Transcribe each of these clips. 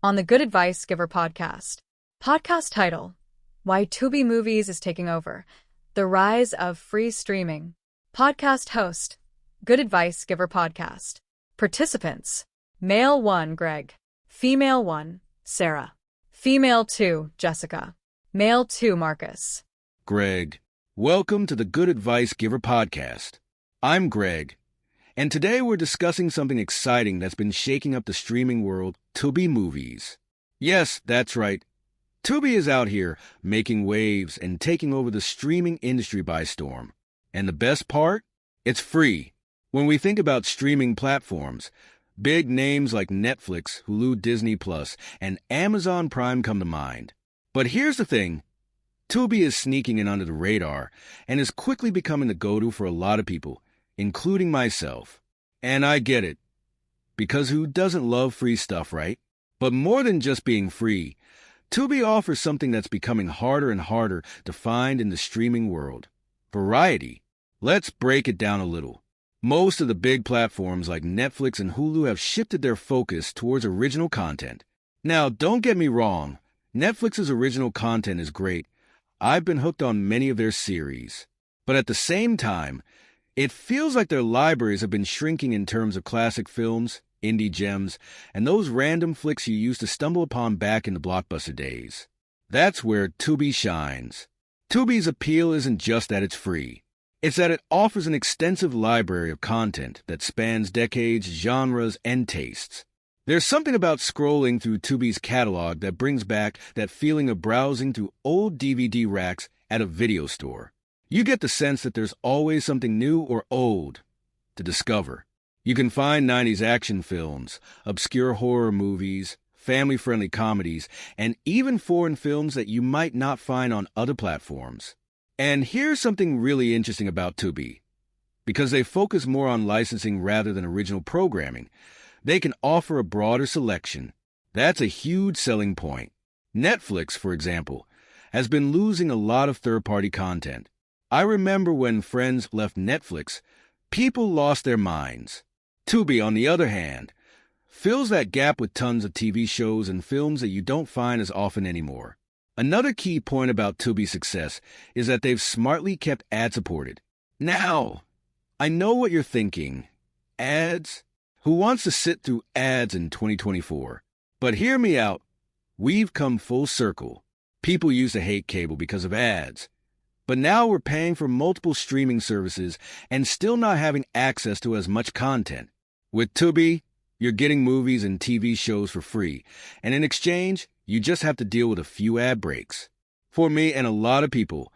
on the Good Advice Giver podcast. Podcast title: Why Tubi Movies is Taking Over, The Rise of Free Streaming. Podcast host: Good Advice Giver podcast. Participants: Male 1, Greg. Female 1, Sarah. Female 2, Jessica. Male 2, Marcus. Greg. Welcome to the Good Advice Giver podcast. I'm Greg, and today we're discussing something exciting that's been shaking up the streaming world, Tubi Movies. Yes, that's right. Tubi is out here making waves and taking over the streaming industry by storm. And the best part? It's free. When we think about streaming platforms, big names like Netflix, Hulu, Disney+, and Amazon Prime come to mind. But here's the thing. Tubi is sneaking in under the radar and is quickly becoming the go-to for a lot of people, including myself. And I get it, because who doesn't love free stuff, right? But more than just being free, Tubi offers something that's becoming harder and harder to find in the streaming world: variety. Let's break it down a little. Most of the big platforms like Netflix and Hulu have shifted their focus towards original content. Now, don't get me wrong, Netflix's original content is great. I've been hooked on many of their series. But at the same time, it feels like their libraries have been shrinking in terms of classic films, indie gems, and those random flicks you used to stumble upon back in the blockbuster days. That's where Tubi shines. Tubi's appeal isn't just that it's free. It's that it offers an extensive library of content that spans decades, genres, and tastes. There's something about scrolling through Tubi's catalog that brings back that feeling of browsing through old DVD racks at a video store. You get the sense that there's always something new or old to discover. You can find 90s action films, obscure horror movies, family-friendly comedies, and even foreign films that you might not find on other platforms. And here's something really interesting about Tubi. Because they focus more on licensing rather than original programming, they can offer a broader selection. That's a huge selling point. Netflix, for example, has been losing a lot of third-party content. I remember when Friends left Netflix, people lost their minds. Tubi, on the other hand, fills that gap with tons of TV shows and films that you don't find as often anymore. Another key point about Tubi's success is that they've smartly kept ad-supported. Now, I know what you're thinking. Ads? Who wants to sit through ads in 2024? But hear me out. We've come full circle. People used to hate cable because of ads. But now we're paying for multiple streaming services and still not having access to as much content. With Tubi, you're getting movies and TV shows for free, and in exchange, you just have to deal with a few ad breaks. For me and a lot of people,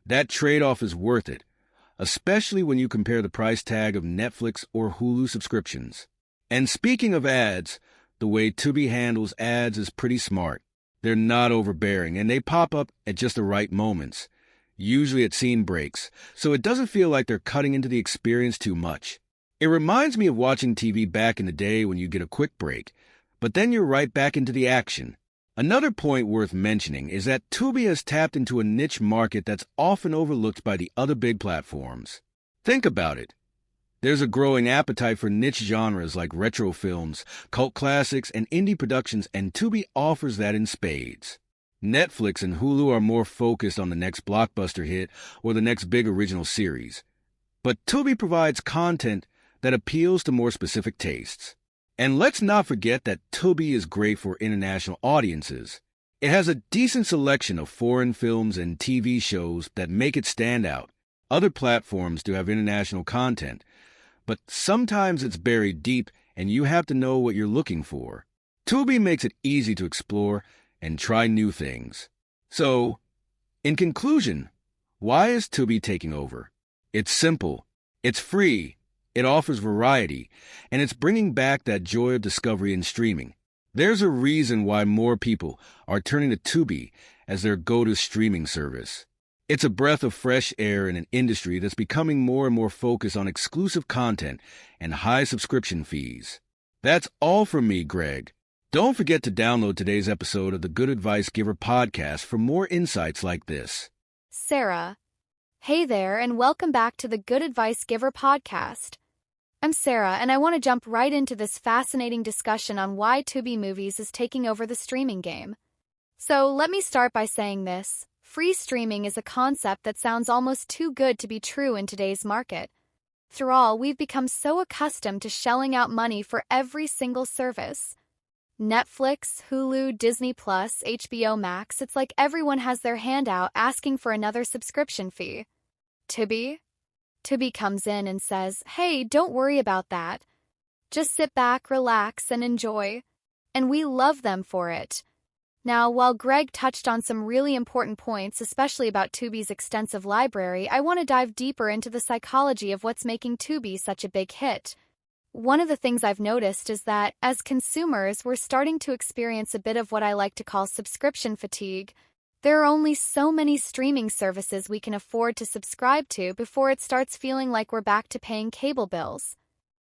that trade-off is worth it, especially when you compare the price tag of Netflix or Hulu subscriptions. And speaking of ads, the way Tubi handles ads is pretty smart. They're not overbearing, and they pop up at just the right moments, usually at scene breaks, so it doesn't feel like they're cutting into the experience too much. It reminds me of watching TV back in the day when you get a quick break, but then you're right back into the action. Another point worth mentioning is that Tubi has tapped into a niche market that's often overlooked by the other big platforms. Think about it. There's a growing appetite for niche genres like retro films, cult classics, and indie productions, and Tubi offers that in spades. Netflix and Hulu are more focused on the next blockbuster hit or the next big original series. But Tubi provides content that appeals to more specific tastes. And let's not forget that Tubi is great for international audiences. It has a decent selection of foreign films and TV shows that make it stand out. Other platforms do have international content, but sometimes it's buried deep and you have to know what you're looking for. Tubi makes it easy to explore and try new things. So, in conclusion, why is Tubi taking over? It's simple. It's free. It offers variety, and it's bringing back that joy of discovery in streaming. There's a reason why more people are turning to Tubi as their go-to streaming service. It's a breath of fresh air in an industry that's becoming more and more focused on exclusive content and high subscription fees. That's all from me, Greg. Don't forget to download today's episode of the Good Advice Giver podcast for more insights like this. Sarah. Hey there, and welcome back to the Good Advice Giver podcast. I'm Sarah, and I want to jump right into this fascinating discussion on why Tubi Movies is taking over the streaming game. So, let me start by saying this. Free streaming is a concept that sounds almost too good to be true in today's market. After all, we've become so accustomed to shelling out money for every single service. Netflix, Hulu, Disney+, HBO Max, it's like everyone has their hand out asking for another subscription fee. Tubi comes in and says, hey, don't worry about that. Just sit back, relax, and enjoy. And we love them for it. Now, while Greg touched on some really important points, especially about Tubi's extensive library, I want to dive deeper into the psychology of what's making Tubi such a big hit. One of the things I've noticed is that, as consumers, we're starting to experience a bit of what I like to call subscription fatigue. There are only so many streaming services we can afford to subscribe to before it starts feeling like we're back to paying cable bills.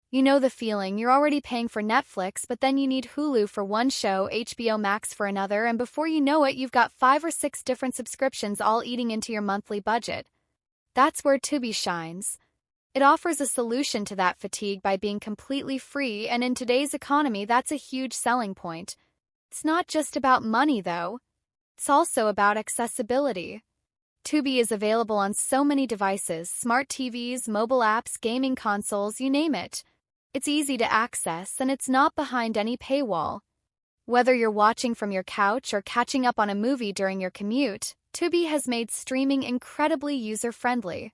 You know the feeling, you're already paying for Netflix, but then you need Hulu for one show, HBO Max for another, and before you know it, you've got 5 or 6 different subscriptions all eating into your monthly budget. That's where Tubi shines. It offers a solution to that fatigue by being completely free, and in today's economy, that's a huge selling point. It's not just about money, though. It's also about accessibility. Tubi is available on so many devices, smart TVs, mobile apps, gaming consoles, you name it. It's easy to access, and it's not behind any paywall. Whether you're watching from your couch or catching up on a movie during your commute, Tubi has made streaming incredibly user-friendly.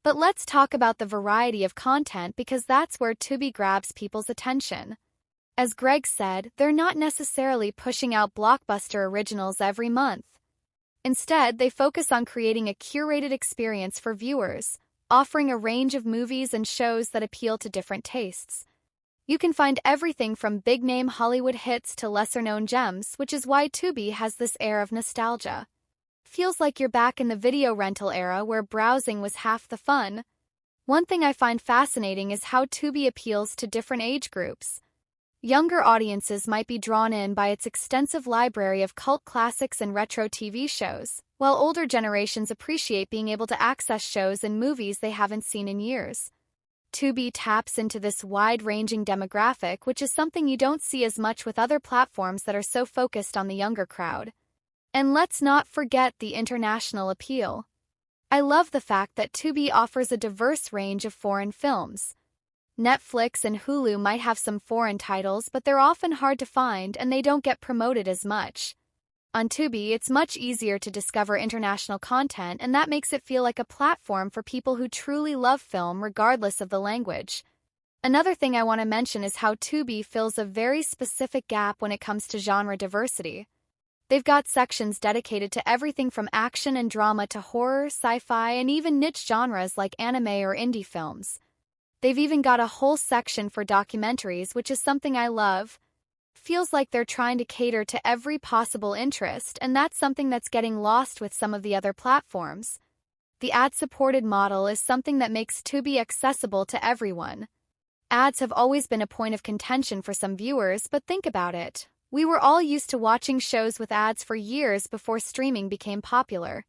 But let's talk about the variety of content because that's where Tubi grabs people's attention. As Greg said, they're not necessarily pushing out blockbuster originals every month. Instead, they focus on creating a curated experience for viewers, offering a range of movies and shows that appeal to different tastes. You can find everything from big-name Hollywood hits to lesser-known gems, which is why Tubi has this air of nostalgia. Feels like you're back in the video rental era where browsing was half the fun. One thing I find fascinating is how Tubi appeals to different age groups. Younger audiences might be drawn in by its extensive library of cult classics and retro TV shows, while older generations appreciate being able to access shows and movies they haven't seen in years. Tubi taps into this wide-ranging demographic, which is something you don't see as much with other platforms that are so focused on the younger crowd. And let's not forget the international appeal. I love the fact that Tubi offers a diverse range of foreign films. Netflix and Hulu might have some foreign titles, but they're often hard to find and they don't get promoted as much. On Tubi, it's much easier to discover international content, and that makes it feel like a platform for people who truly love film regardless of the language. Another thing I want to mention is how Tubi fills a very specific gap when it comes to genre diversity. They've got sections dedicated to everything from action and drama to horror, sci-fi, and even niche genres like anime or indie films. They've even got a whole section for documentaries, which is something I love. Feels like they're trying to cater to every possible interest, and that's something that's getting lost with some of the other platforms. The ad-supported model is something that makes Tubi accessible to everyone. Ads have always been a point of contention for some viewers, but think about it. We were all used to watching shows with ads for years before streaming became popular.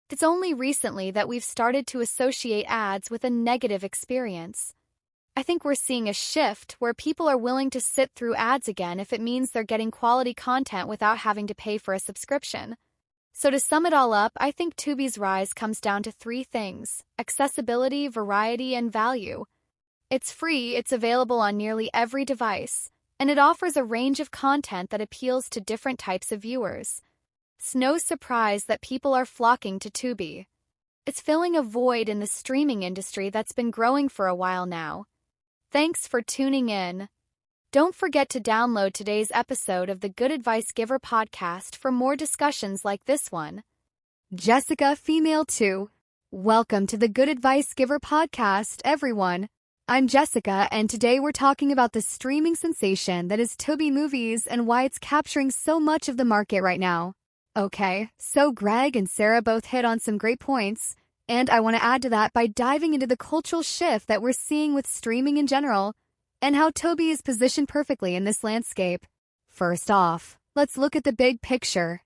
It's only recently that we've started to associate ads with a negative experience. I think we're seeing a shift where people are willing to sit through ads again if it means they're getting quality content without having to pay for a subscription. So to sum it all up, I think Tubi's rise comes down to 3 things: accessibility, variety, and value. It's free, it's available on nearly every device, and it offers a range of content that appeals to different types of viewers. It's no surprise that people are flocking to Tubi. It's filling a void in the streaming industry that's been growing for a while now. Thanks for tuning in. Don't forget to download today's episode of the Good Advice Giver podcast for more discussions like this one. Jessica, female 2. Welcome to the Good Advice Giver podcast, everyone. I'm Jessica, and today we're talking about the streaming sensation that is Tubi Movies and why it's capturing so much of the market right now. Okay, so Greg and Sarah both hit on some great points, and I want to add to that by diving into the cultural shift that we're seeing with streaming in general, and how Tubi is positioned perfectly in this landscape. First off, let's look at the big picture.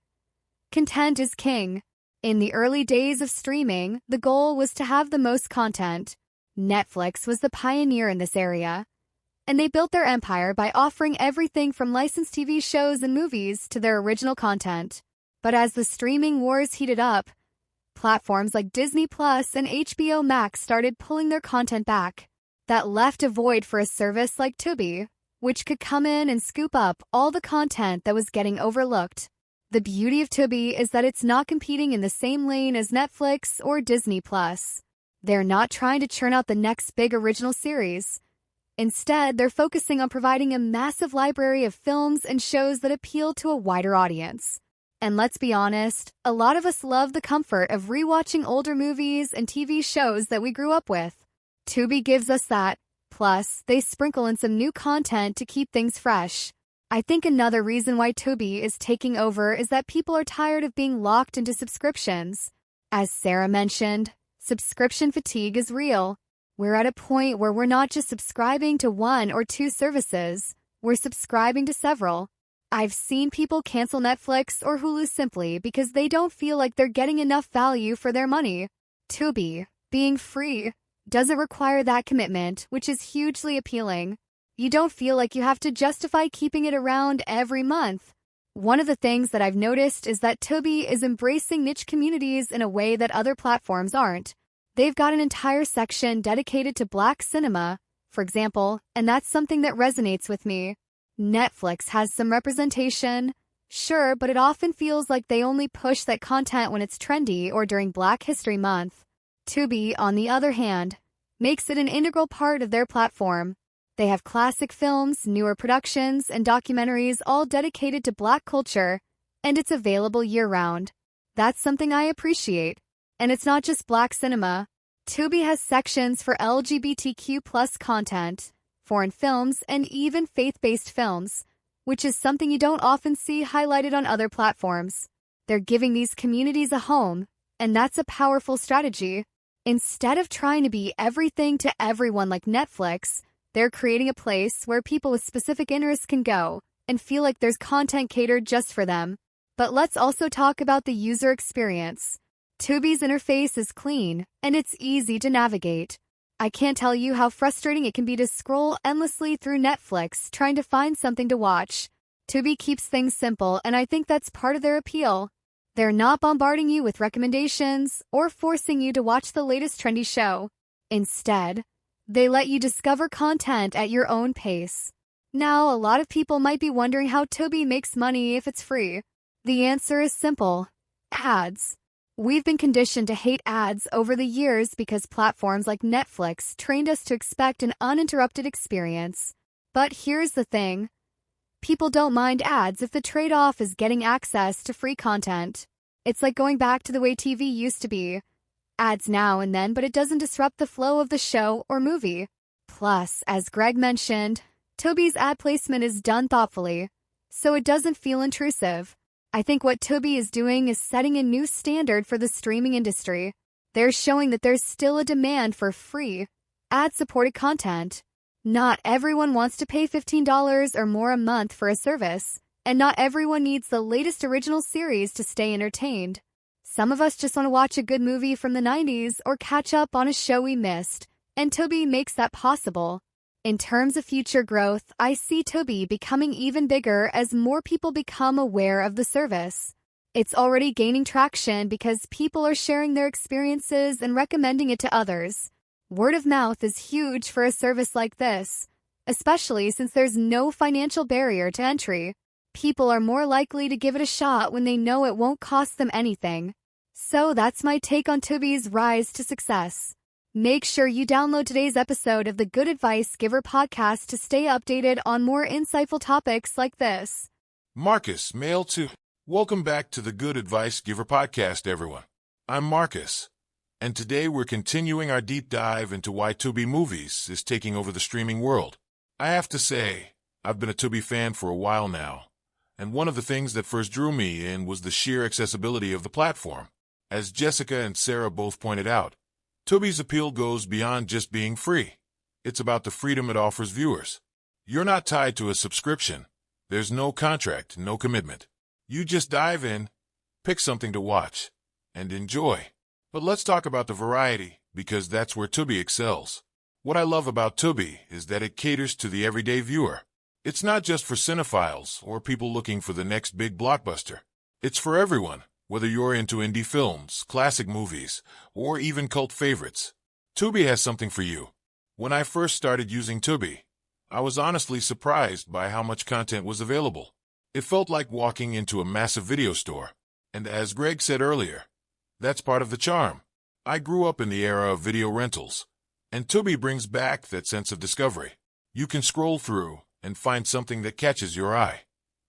Content is king. In the early days of streaming, the goal was to have the most content. Netflix was the pioneer in this area, and they built their empire by offering everything from licensed TV shows and movies to their original content. But as the streaming wars heated up, platforms like Disney Plus and HBO Max started pulling their content back. That left a void for a service like Tubi, which could come in and scoop up all the content that was getting overlooked. The beauty of Tubi is that it's not competing in the same lane as Netflix or Disney Plus. They're not trying to churn out the next big original series. Instead, they're focusing on providing a massive library of films and shows that appeal to a wider audience. And let's be honest, a lot of us love the comfort of rewatching older movies and TV shows that we grew up with. Tubi gives us that. Plus, they sprinkle in some new content to keep things fresh. I think another reason why Tubi is taking over is that people are tired of being locked into subscriptions. As Sarah mentioned, subscription fatigue is real. We're at a point where we're not just subscribing to one or two services, we're subscribing to several. I've seen people cancel Netflix or Hulu simply because they don't feel like they're getting enough value for their money. Tubi, being free, doesn't require that commitment, which is hugely appealing. You don't feel like you have to justify keeping it around every month. One of the things that I've noticed is that Tubi is embracing niche communities in a way that other platforms aren't. They've got an entire section dedicated to Black cinema, for example, and that's something that resonates with me. Netflix has some representation, sure, but it often feels like they only push that content when it's trendy or during Black History Month. Tubi, on the other hand, makes it an integral part of their platform. They have classic films, newer productions, and documentaries all dedicated to Black culture, and it's available year-round. That's something I appreciate. And it's not just Black cinema. Tubi has sections for LGBTQ+ content, foreign films, and even faith-based films, which is something you don't often see highlighted on other platforms. They're giving these communities a home, and that's a powerful strategy. Instead of trying to be everything to everyone like Netflix, they're creating a place where people with specific interests can go and feel like there's content catered just for them. But let's also talk about the user experience. Tubi's interface is clean, and it's easy to navigate. I can't tell you how frustrating it can be to scroll endlessly through Netflix trying to find something to watch. Tubi keeps things simple, and I think that's part of their appeal. They're not bombarding you with recommendations or forcing you to watch the latest trendy show. Instead, they let you discover content at your own pace. Now, a lot of people might be wondering how Tubi makes money if it's free. The answer is simple: ads. We've been conditioned to hate ads over the years because platforms like Netflix trained us to expect an uninterrupted experience. But here's the thing. People don't mind ads if the trade-off is getting access to free content. It's like going back to the way TV used to be. Ads now and then, but it doesn't disrupt the flow of the show or movie. Plus, as Greg mentioned, Tubi's ad placement is done thoughtfully, so it doesn't feel intrusive. I think what Tubi is doing is setting a new standard for the streaming industry. They're showing that there's still a demand for free, ad-supported content. Not everyone wants to pay $15 or more a month for a service, and not everyone needs the latest original series to stay entertained. Some of us just want to watch a good movie from the 90s or catch up on a show we missed, and Tubi makes that possible. In terms of future growth, I see Tubi becoming even bigger as more people become aware of the service. It's already gaining traction because people are sharing their experiences and recommending it to others. Word of mouth is huge for a service like this, especially since there's no financial barrier to entry. People are more likely to give it a shot when they know it won't cost them anything. So that's my take on Tubi's rise to success. Make sure you download today's episode of the Good Advice Giver podcast to stay updated on more insightful topics like this. Marcus, male 2. Welcome back to the Good Advice Giver podcast, everyone. I'm Marcus, and today we're continuing our deep dive into why Tubi Movies is taking over the streaming world. I have to say, I've been a Tubi fan for a while now, and one of the things that first drew me in was the sheer accessibility of the platform. As Jessica and Sarah both pointed out, Tubi's appeal goes beyond just being free. It's about the freedom it offers viewers. You're not tied to a subscription. There's no contract, no commitment. You just dive in, pick something to watch, and enjoy. But let's talk about the variety, because that's where Tubi excels. What I love about Tubi is that it caters to the everyday viewer. It's not just for cinephiles or people looking for the next big blockbuster. It's for everyone, whether you're into indie films, classic movies, or even cult favorites. Tubi has something for you. When I first started using Tubi, I was honestly surprised by how much content was available. It felt like walking into a massive video store. And as Greg said earlier, that's part of the charm. I grew up in the era of video rentals, and Tubi brings back that sense of discovery. You can scroll through and find something that catches your eye.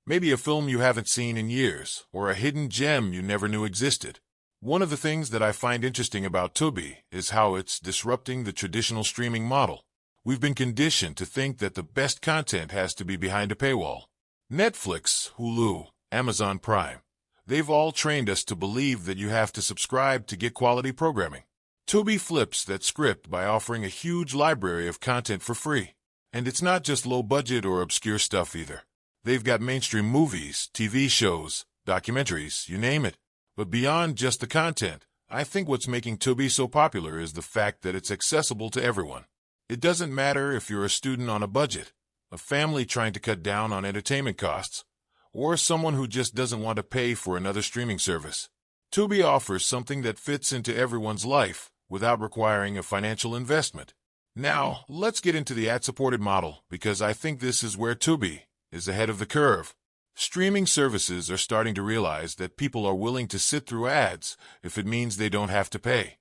Maybe a film you haven't seen in years, or a hidden gem you never knew existed. One of the things that I find interesting about Tubi is how it's disrupting the traditional streaming model. We've been conditioned to think that the best content has to be behind a paywall. Netflix, Hulu, Amazon Prime. They've all trained us to believe that you have to subscribe to get quality programming. Tubi flips that script by offering a huge library of content for free. And it's not just low-budget or obscure stuff either. They've got mainstream movies, TV shows, documentaries, you name it. But beyond just the content, I think what's making Tubi so popular is the fact that it's accessible to everyone. It doesn't matter if you're a student on a budget, a family trying to cut down on entertainment costs, or someone who just doesn't want to pay for another streaming service. Tubi offers something that fits into everyone's life without requiring a financial investment. Now, let's get into the ad-supported model, because I think this is where Tubi is ahead of the curve. Streaming services are starting to realize that people are willing to sit through ads if it means they don't have to pay.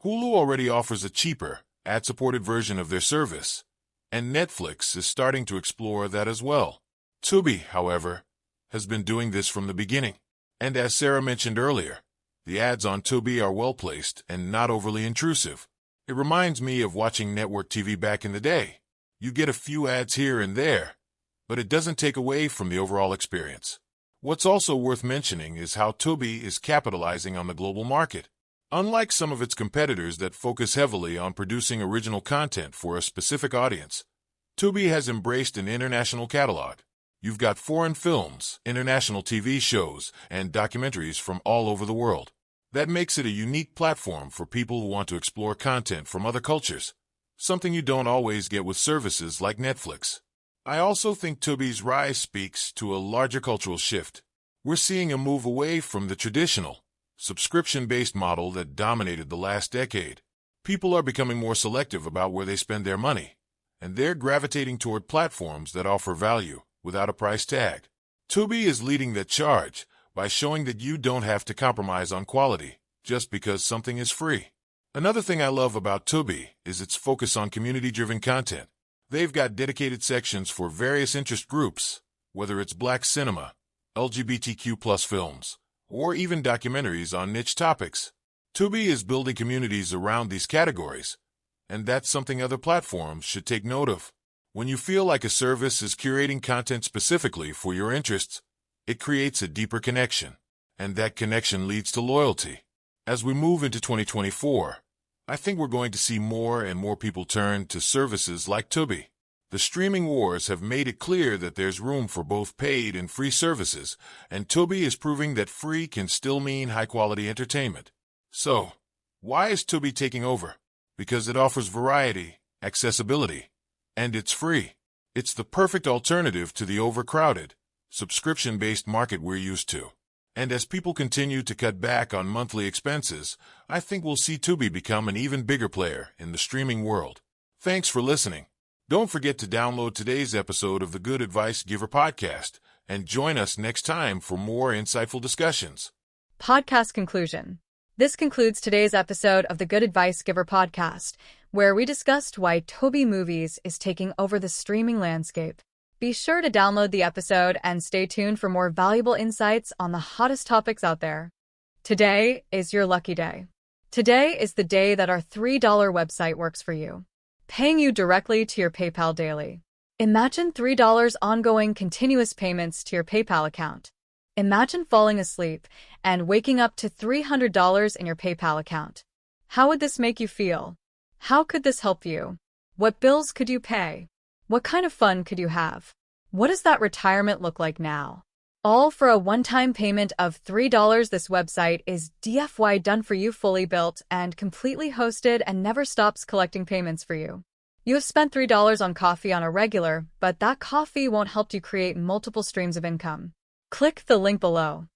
Hulu already offers a cheaper, ad-supported version of their service, and Netflix is starting to explore that as well. Tubi, however, has been doing this from the beginning. And as Sarah mentioned earlier, the ads on Tubi are well-placed and not overly intrusive. It reminds me of watching network TV back in the day. You get a few ads here and there, but it doesn't take away from the overall experience. What's also worth mentioning is how Tubi is capitalizing on the global market. Unlike some of its competitors that focus heavily on producing original content for a specific audience, Tubi has embraced an international catalog. You've got foreign films, international TV shows, and documentaries from all over the world. That makes it a unique platform for people who want to explore content from other cultures, something you don't always get with services like Netflix. I also think Tubi's rise speaks to a larger cultural shift. We're seeing a move away from the traditional, subscription-based model that dominated the last decade. People are becoming more selective about where they spend their money, and they're gravitating toward platforms that offer value without a price tag. Tubi is leading that charge by showing that you don't have to compromise on quality just because something is free. Another thing I love about Tubi is its focus on community-driven content. They've got dedicated sections for various interest groups, whether it's Black cinema, LGBTQ+ films, or even documentaries on niche topics. Tubi is building communities around these categories, and that's something other platforms should take note of. When you feel like a service is curating content specifically for your interests, it creates a deeper connection, and that connection leads to loyalty. As we move into 2024, I think we're going to see more and more people turn to services like Tubi. The streaming wars have made it clear that there's room for both paid and free services, and Tubi is proving that free can still mean high-quality entertainment. So, why is Tubi taking over? Because it offers variety, accessibility, and it's free. It's the perfect alternative to the overcrowded, subscription-based market we're used to. And as people continue to cut back on monthly expenses, I think we'll see Tubi become an even bigger player in the streaming world. Thanks for listening. Don't forget to download today's episode of the Good Advice Giver podcast and join us next time for more insightful discussions. Podcast conclusion. This concludes today's episode of the Good Advice Giver podcast, where we discussed why Tubi Movies is taking over the streaming landscape. Be sure to download the episode and stay tuned for more valuable insights on the hottest topics out there. Today is your lucky day. Today is the day that our $3 website works for you, paying you directly to your PayPal daily. Imagine $3 ongoing continuous payments to your PayPal account. Imagine falling asleep and waking up to $300 in your PayPal account. How would this make you feel? How could this help you? What bills could you pay? What kind of fun could you have? What does that retirement look like now? All for a one-time payment of $3. This website is DFY done for you, fully built and completely hosted, and never stops collecting payments for you. You have spent $3 on coffee on a regular, but that coffee won't help you create multiple streams of income. Click the link below.